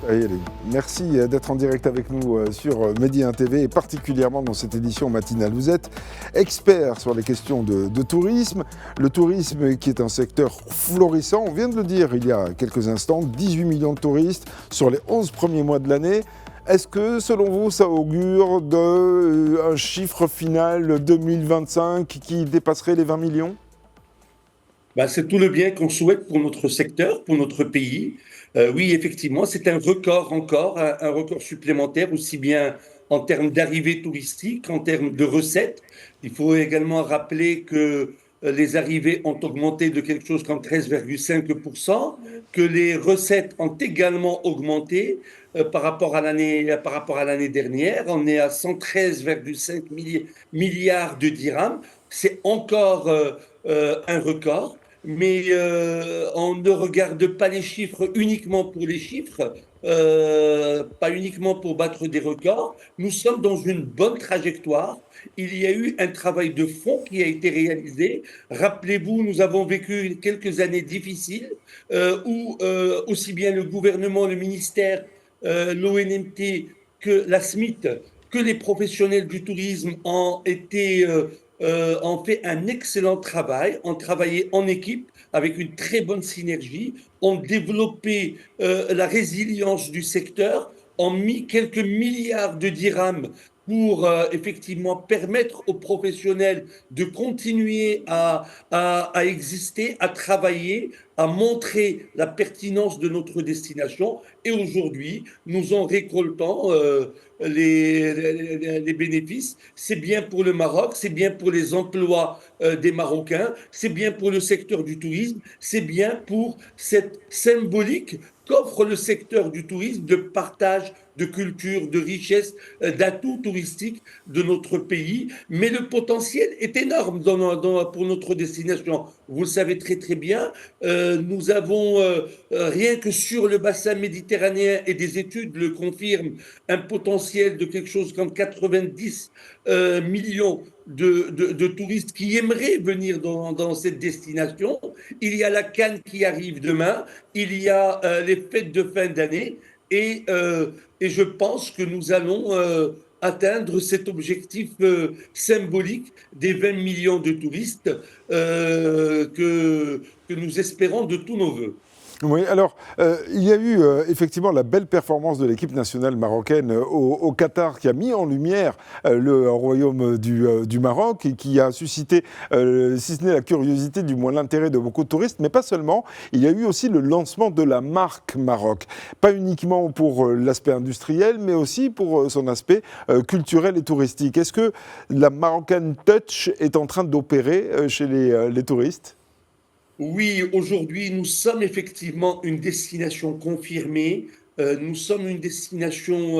Allez, merci d'être en direct avec nous sur Medi 1 TV et particulièrement dans cette édition matinale. Vous êtes expert sur les questions de tourisme. Le tourisme qui est un secteur florissant, on vient de le dire il y a quelques instants, 18 millions de touristes sur les 11 premiers mois de l'année. Est-ce que, selon vous, ça augure d'un chiffre final 2025 qui dépasserait les 20 millions ? C'est tout le bien qu'on souhaite pour notre secteur, pour notre pays. Oui, effectivement, c'est un record encore, un record supplémentaire, aussi bien en termes d'arrivées touristiques qu'en termes de recettes. Il faut également rappeler que les arrivées ont augmenté de quelque chose comme 13,5%, que les recettes ont également augmenté par rapport à l'année dernière. On est à 113,5 milliards de dirhams. C'est encore un record. Mais on ne regarde pas les chiffres uniquement pour les chiffres, pas uniquement pour battre des records. Nous sommes dans une bonne trajectoire. Il y a eu un travail de fond qui a été réalisé. Rappelez-vous, nous avons vécu quelques années difficiles où aussi bien le gouvernement, le ministère, l'ONMT que la SMIT, que les professionnels du tourisme ont fait un excellent travail, ont travaillé en équipe avec une très bonne synergie, ont développé la résilience du secteur, ont mis quelques milliards de dirhams pour effectivement permettre aux professionnels de continuer à exister, à travailler, à montrer la pertinence de notre destination. Et aujourd'hui, nous en récoltons les bénéfices. C'est bien pour le Maroc, c'est bien pour les emplois des Marocains, c'est bien pour le secteur du tourisme, c'est bien pour cette symbolique qu'offre le secteur du tourisme de partage de culture, de richesse, d'atouts touristiques de notre pays. Mais le potentiel est énorme pour notre destination. Vous le savez très très bien, nous avons, rien que sur le bassin méditerranéen, et des études le confirment, un potentiel de quelque chose comme 90 millions de touristes qui aimeraient venir dans cette destination. Il y a la Cannes qui arrive demain, il y a les fêtes de fin d'année et je pense que nous allons atteindre cet objectif symbolique des 20 millions de touristes que nous espérons de tous nos voeux. Oui, alors, il y a eu effectivement la belle performance de l'équipe nationale marocaine au Qatar qui a mis en lumière le royaume du Maroc et qui a suscité, si ce n'est la curiosité, du moins l'intérêt de beaucoup de touristes, mais pas seulement. Il y a eu aussi le lancement de la marque Maroc, pas uniquement pour l'aspect industriel, mais aussi pour son aspect culturel et touristique. Est-ce que la Moroccan Touch est en train d'opérer chez les touristes ? Oui, aujourd'hui, nous sommes effectivement une destination confirmée. Nous sommes une destination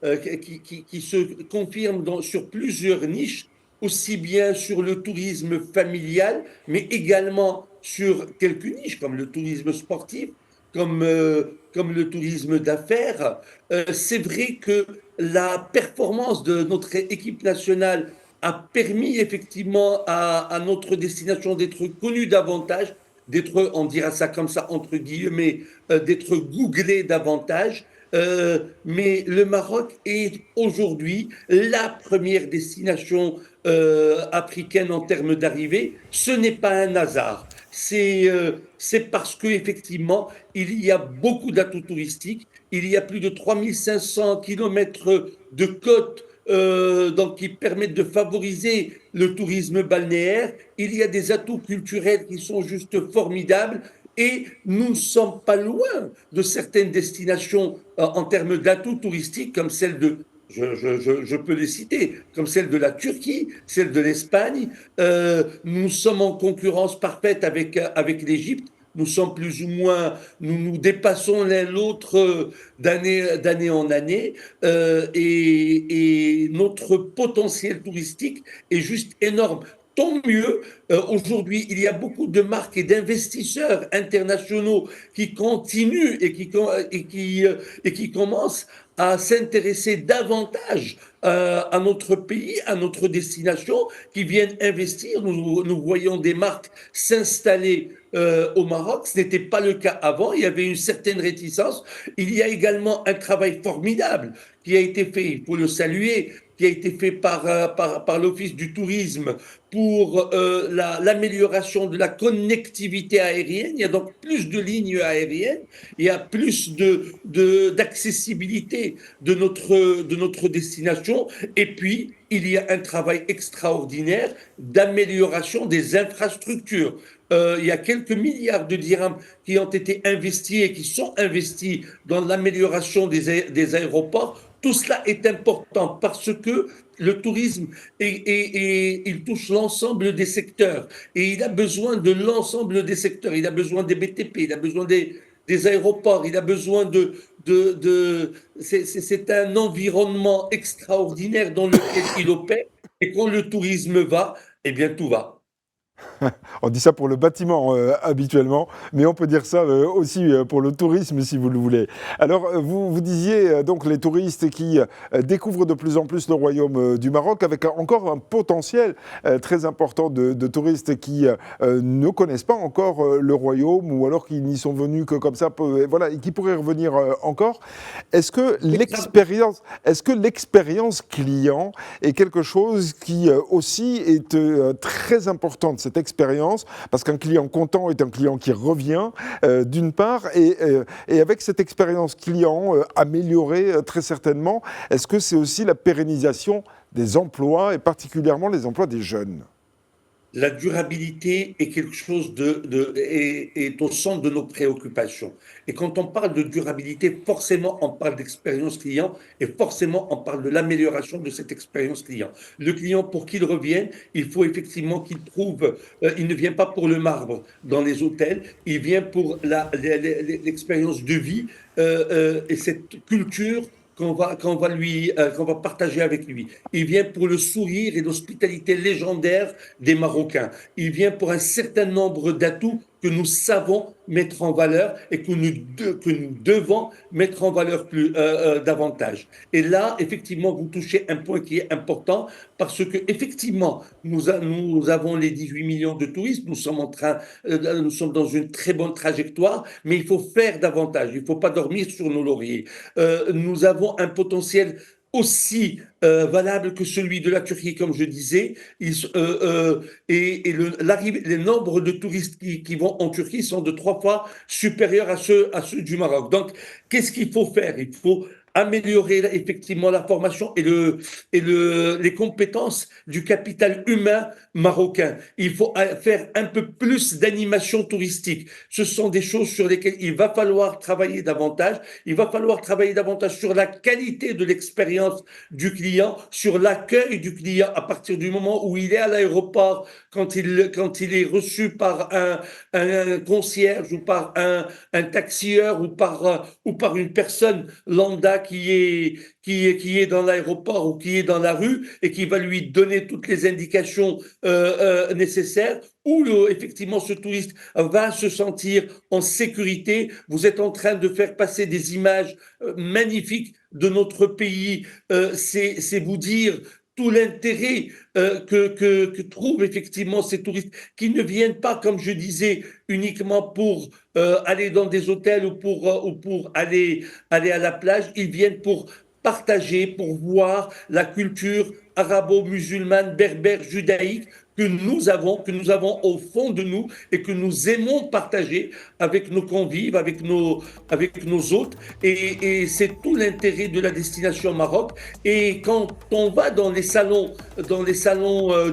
qui se confirme sur plusieurs niches, aussi bien sur le tourisme familial, mais également sur quelques niches comme le tourisme sportif, comme le tourisme d'affaires. C'est vrai que la performance de notre équipe nationale a permis effectivement à notre destination d'être connue davantage, d'être, on dira ça comme ça, entre guillemets, d'être googlée davantage. Mais le Maroc est aujourd'hui la première destination africaine en termes d'arrivée. Ce n'est pas un hasard. C'est parce qu'effectivement, il y a beaucoup d'atouts touristiques. Il y a plus de 3500 kilomètres de côtes donc qui permettent de favoriser le tourisme balnéaire. Il y a des atouts culturels qui sont juste formidables et nous ne sommes pas loin de certaines destinations en termes d'atouts touristiques comme celle de, je peux les citer, comme celle de la Turquie, celle de l'Espagne. Nous sommes en concurrence parfaite avec l'Égypte. Nous sommes plus ou moins, nous dépassons l'un l'autre d'année en année et notre potentiel touristique est juste énorme. Tant mieux, aujourd'hui, il y a beaucoup de marques et d'investisseurs internationaux qui continuent et qui commencent à s'intéresser davantage à notre pays, à notre destination, qui viennent investir. Nous voyons des marques s'installer au Maroc. Ce n'était pas le cas avant. Il y avait une certaine réticence. Il y a également un travail formidable qui a été fait, il faut le saluer, qui a été fait par l'Office du tourisme pour l'amélioration de la connectivité aérienne. Il y a donc plus de lignes aériennes, il y a plus d'accessibilité de notre destination. Et puis, il y a un travail extraordinaire d'amélioration des infrastructures. Il y a quelques milliards de dirhams qui ont été investis et qui sont investis dans l'amélioration des aéroports. Tout cela est important parce que le tourisme, il touche l'ensemble des secteurs et il a besoin de l'ensemble des secteurs. Il a besoin des BTP, il a besoin des aéroports, il a besoin c'est un environnement extraordinaire dans lequel il opère et quand le tourisme va, eh bien tout va. On dit ça pour le bâtiment habituellement, mais on peut dire ça aussi pour le tourisme si vous le voulez. Alors vous disiez donc les touristes qui découvrent de plus en plus le royaume du Maroc avec encore un potentiel très important de touristes qui ne connaissent pas encore le royaume ou alors qui n'y sont venus que comme ça, voilà, et qui pourraient revenir encore. Est-ce que l'expérience client est quelque chose qui aussi est très importante, cette expérience, parce qu'un client content est un client qui revient, d'une part, et avec cette expérience client améliorée très certainement, est-ce que c'est aussi la pérennisation des emplois, et particulièrement les emplois des jeunes ? La durabilité est quelque chose est au centre de nos préoccupations. Et quand on parle de durabilité, forcément, on parle d'expérience client et forcément, on parle de l'amélioration de cette expérience client. Le client, pour qu'il revienne, il faut effectivement qu'il trouve, il ne vient pas pour le marbre dans les hôtels, il vient pour l'expérience de vie et cette culture qu'on va partager avec lui. Il vient pour le sourire et l'hospitalité légendaire des Marocains. Il vient pour un certain nombre d'atouts que nous savons mettre en valeur et que nous devons mettre en valeur davantage. Et là, effectivement, vous touchez un point qui est important parce que effectivement, nous avons les 18 millions de touristes, nous sommes dans une très bonne trajectoire, mais il faut faire davantage. Il ne faut pas dormir sur nos lauriers. Nous avons un potentiel aussi valable que celui de la Turquie, comme je disais, les nombres de touristes qui vont en Turquie sont de 3 fois supérieurs à ceux du Maroc. Donc, qu'est-ce qu'il faut faire? Il faut améliorer effectivement la formation les compétences du capital humain marocain. Il faut faire un peu plus d'animation touristique. Ce sont des choses sur lesquelles il va falloir travailler davantage. Il va falloir travailler davantage sur la qualité de l'expérience du client, sur l'accueil du client à partir du moment où il est à l'aéroport, quand il est reçu par un concierge ou par un taxieur ou par une personne lambda qui est dans l'aéroport ou qui est dans la rue et qui va lui donner toutes les indications nécessaires, où effectivement ce touriste va se sentir en sécurité. Vous êtes en train de faire passer des images magnifiques de notre pays. C'est vous dire tout l'intérêt que trouvent effectivement ces touristes qui ne viennent pas, comme je disais, uniquement pour aller dans des hôtels ou pour aller à la plage. Ils viennent pour partager, pour voir la culture arabo-musulmane, berbère, judaïque que nous avons au fond de nous et que nous aimons partager avec nos convives, avec nos hôtes. Et c'est tout l'intérêt de la destination Maroc. Et quand on va dans les salons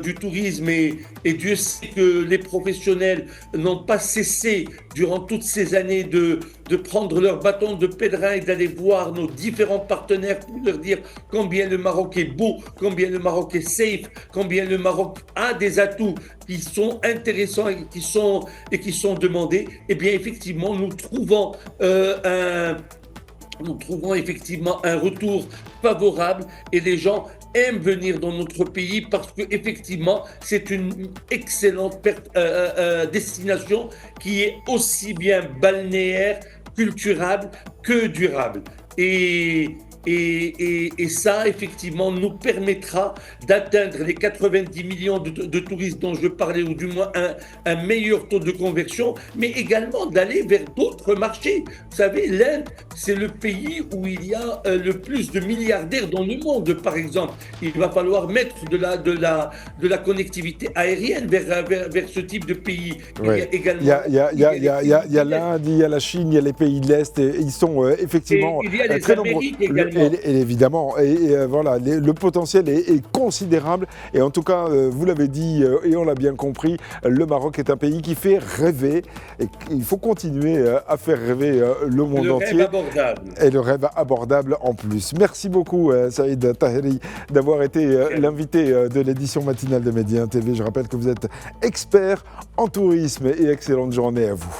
du tourisme, et Dieu sait que les professionnels n'ont pas cessé durant toutes ces années de prendre leur bâton de pèlerin et d'aller voir nos différents partenaires pour leur dire combien le Maroc est beau, combien le Maroc est safe, combien le Maroc a des atouts qui sont intéressants et qui sont demandés. Eh bien, effectivement, nous trouvons effectivement un retour favorable et les gens aiment venir dans notre pays parce que effectivement c'est une excellente destination qui est aussi bien balnéaire, culturelle que durable. Et Et ça, effectivement, nous permettra d'atteindre les 90 millions de touristes dont je parlais, ou du moins un meilleur taux de conversion, mais également d'aller vers d'autres marchés. Vous savez, l'Inde, c'est le pays où il y a le plus de milliardaires dans le monde, par exemple. Il va falloir mettre de la connectivité aérienne vers ce type de pays. Il y Ouais. a également Il y a l'Inde, il y a la Chine, il y a les pays de l'Est, et ils sont et effectivement il y a les très nombreux. Amériques également. Et évidemment, voilà, le potentiel est considérable. Et en tout cas, vous l'avez dit, et on l'a bien compris, le Maroc est un pays qui fait rêver. Et il faut continuer à faire rêver le monde Le rêve entier. abordable. Et le rêve abordable en plus. Merci beaucoup, Saïd Taheri, d'avoir été l'invité de l'édition matinale de Média TV. Je rappelle que vous êtes expert en tourisme et excellente journée à vous.